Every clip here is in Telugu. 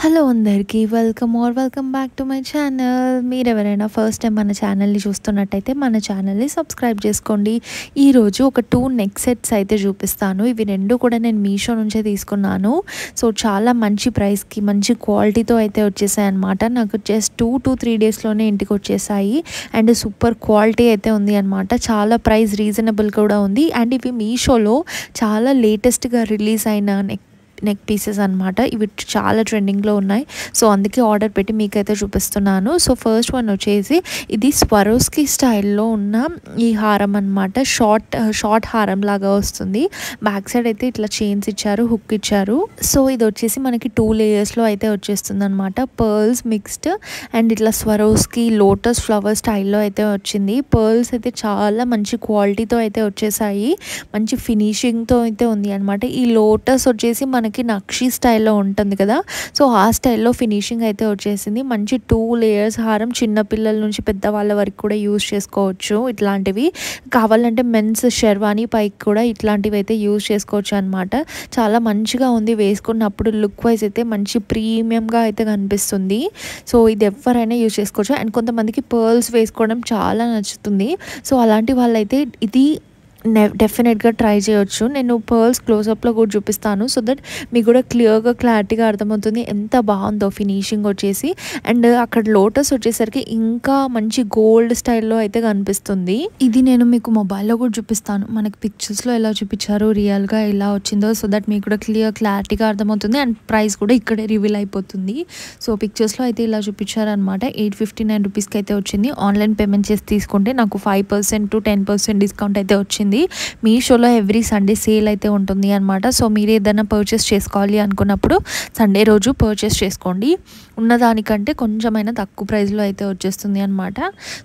హలో అందరికీ welcome back to my channel. మీరు ఎవరైనా ఫస్ట్ టైం మన ఛానల్ని చూస్తున్నట్టయితే మన ఛానల్ని సబ్స్క్రైబ్ చేసుకోండి. ఈరోజు ఒక 2 నెక్ సెట్స్ అయితే చూపిస్తాను. ఇవి రెండు కూడా నేను మీషో నుంచే తీసుకున్నాను. సో చాలా మంచి ప్రైస్కి మంచి క్వాలిటీతో అయితే వచ్చేసాయి అనమాట. నాకు జస్ట్ 2 to 3 డేస్లోనే ఇంటికి వచ్చేసాయి. అండ్ సూపర్ క్వాలిటీ అయితే ఉంది అనమాట. చాలా ప్రైస్ రీజనబుల్ కూడా ఉంది. అండ్ ఇవి మీషోలో చాలా లేటెస్ట్గా రిలీజ్ అయిన నెక్ పీసెస్ అనమాట. ఇవి చాలా ట్రెండింగ్లో ఉన్నాయి. సో అందుకే ఆర్డర్ పెట్టి మీకైతే చూపిస్తున్నాను. సో ఫస్ట్ వన్ వచ్చేసి ఇది స్వరోస్కి స్టైల్లో ఉన్న ఈ హారం అనమాట. షార్ట్ హారం లాగా వస్తుంది. బ్యాక్ సైడ్ అయితే ఇట్లా చైన్స్ ఇచ్చారు, హుక్ ఇచ్చారు. సో ఇది వచ్చేసి మనకి 2 లేయర్స్లో అయితే వచ్చేస్తుంది అనమాట. పర్ల్స్ మిక్స్డ్ అండ్ ఇట్లా స్వరోస్కి లోటస్ ఫ్లవర్ స్టైల్లో అయితే వచ్చింది. పర్ల్స్ అయితే చాలా మంచి క్వాలిటీతో అయితే వచ్చేసాయి. మంచి ఫినిషింగ్తో అయితే ఉంది అనమాట. ఈ లోటస్ వచ్చేసి మనకి నక్షి స్టైల్లో ఉంటుంది కదా, సో ఆ స్టైల్లో ఫినిషింగ్ అయితే వచ్చేసింది. మంచి 2 లేయర్స్ హారం, చిన్నపిల్లల నుంచి పెద్దవాళ్ళ వరకు కూడా యూజ్ చేసుకోవచ్చు. ఇట్లాంటివి కావాలంటే మెన్స్ షెర్వానీ పైకి కూడా ఇట్లాంటివి అయితే యూజ్ చేసుకోవచ్చు అనమాట. చాలా మంచిగా ఉంది. వేసుకున్నప్పుడు లుక్ వైజ్ అయితే మంచి ప్రీమియంగా అయితే కనిపిస్తుంది. సో ఇది ఎవరైనా యూజ్ చేసుకోవచ్చు. అండ్ కొంతమందికి పర్ల్స్ వేసుకోవడం చాలా నచ్చుతుంది. సో అలాంటి వాళ్ళైతే ఇది డెఫినెట్గా ట్రై చేయొచ్చు. నేను పర్ల్స్ క్లోజప్లో కూడా చూపిస్తాను. సో దట్ మీకు కూడా క్లారిటీగా అర్థమవుతుంది ఎంత బాగుందో ఫినిషింగ్ వచ్చేసి. అండ్ అక్కడ లోటస్ వచ్చేసరికి ఇంకా మంచి గోల్డ్ స్టైల్లో అయితే కనిపిస్తుంది. ఇది నేను మీకు మొబైల్లో కూడా చూపిస్తాను. మనకి పిక్చర్స్లో ఎలా చూపించారు, రియల్గా ఎలా వచ్చిందో, సో దట్ మీకు కూడా క్లారిటీగా అర్థమవుతుంది. అండ్ ప్రైస్ కూడా ఇక్కడే రివీల్ అయిపోతుంది. సో పిక్చర్స్లో అయితే ఇలా చూపించారనమాట. 859 రూపీస్కి అయితే వచ్చింది. ఆన్లైన్ పేమెంట్ చేసి తీసుకుంటే నాకు 5% to 10% డిస్కౌంట్ అయితే వచ్చింది. మీషోలో ఎవ్రీ సండే సేల్ అయితే ఉంటుంది అనమాట. సో మీరు ఏదైనా పర్చేస్ చేసుకోవాలి అనుకున్నప్పుడు సండే రోజు పర్చేస్ చేసుకోండి. ఉన్నదానికంటే కొంచెమైనా తక్కువ ప్రైస్లో అయితే వచ్చేస్తుంది అనమాట.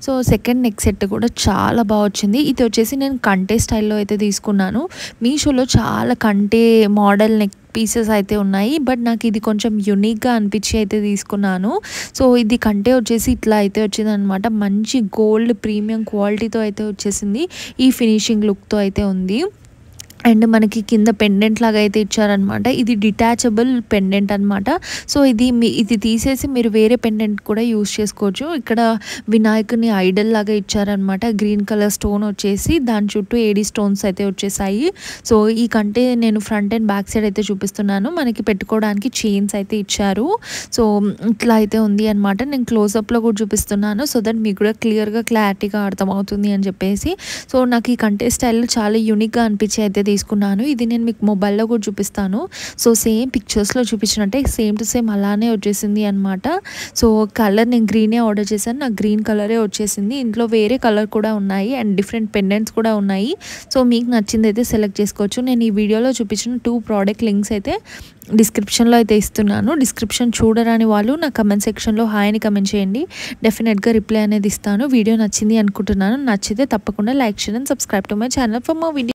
సో సెకండ్ నెక్ సెట్ కూడా చాలా బాగా వచ్చింది. ఇది వచ్చేసి నేను కంటే స్టైల్లో అయితే తీసుకున్నాను. మీషోలో చాలా కంటే మోడల్ నెక్ పీసెస్ అయితే ఉన్నాయి. బట్ నాకు ఇది కొంచెం యూనిక్గా అనిపించి అయితే తీసుకున్నాను. సో ఇది కంటే వచ్చేసి ఇట్లా అయితే వచ్చింది అనమాట. మంచి గోల్డ్ ప్రీమియం క్వాలిటీతో అయితే వచ్చేసింది. ఈ ఫినిషింగ్ లుక్తో అయితే ఉంది. అండ్ మనకి కింద పెండెంట్ లాగా అయితే ఇచ్చారనమాట. ఇది డిటాచబుల్ పెండెంట్ అనమాట. సో ఇది తీసేసి మీరు వేరే పెండెంట్ కూడా యూస్ చేసుకోవచ్చు. ఇక్కడ వినాయకుని ఐడల్ లాగా ఇచ్చారనమాట. గ్రీన్ కలర్ స్టోన్ వచ్చేసి దాని చుట్టూ ఏడి స్టోన్స్ అయితే వచ్చేసాయి. సో ఈ కంటే నేను ఫ్రంట్ అండ్ బ్యాక్ సైడ్ అయితే చూపిస్తున్నాను. మనకి పెట్టుకోవడానికి చైన్స్ అయితే ఇచ్చారు. సో ఇట్లా అయితే ఉంది అనమాట. నేను క్లోజప్లో కూడా చూపిస్తున్నాను. సో దట్ మీకు కూడా క్లారిటీగా అర్థమవుతుంది అని చెప్పేసి. సో నాకు ఈ కంటే స్టైల్ చాలా యూనిక్గా అనిపించి అయితే తీసుకున్నాను. ఇది నేను మీకు మొబైల్లో కూడా చూపిస్తాను. సో సేమ్ పిక్చర్స్లో చూపించినట్టే సేమ్ టు సేమ్ అలానే వచ్చేసింది అనమాట. సో కలర్ నేను గ్రీనే ఆర్డర్ చేశాను. నాకు గ్రీన్ కలరే వచ్చేసింది. ఇంట్లో వేరే కలర్ కూడా ఉన్నాయి అండ్ డిఫరెంట్ పెండెంట్స్ కూడా ఉన్నాయి. సో మీకు నచ్చింది అయితే సెలెక్ట్ చేసుకోవచ్చు. నేను ఈ వీడియోలో చూపించిన 2 ప్రోడక్ట్ లింక్స్ అయితే డిస్క్రిప్షన్లో అయితే ఇస్తున్నాను. డిస్క్రిప్షన్ చూడరాని వాళ్ళు నా కమెంట్ సెక్షన్లో హాయ్ అని కమెంట్ చేయండి. డెఫినెట్గా రిప్లై అనేది ఇస్తాను. వీడియో నచ్చింది అనుకుంటున్నాను. నచ్చితే తప్పకుండా like, share and subscribe to my channel for more video.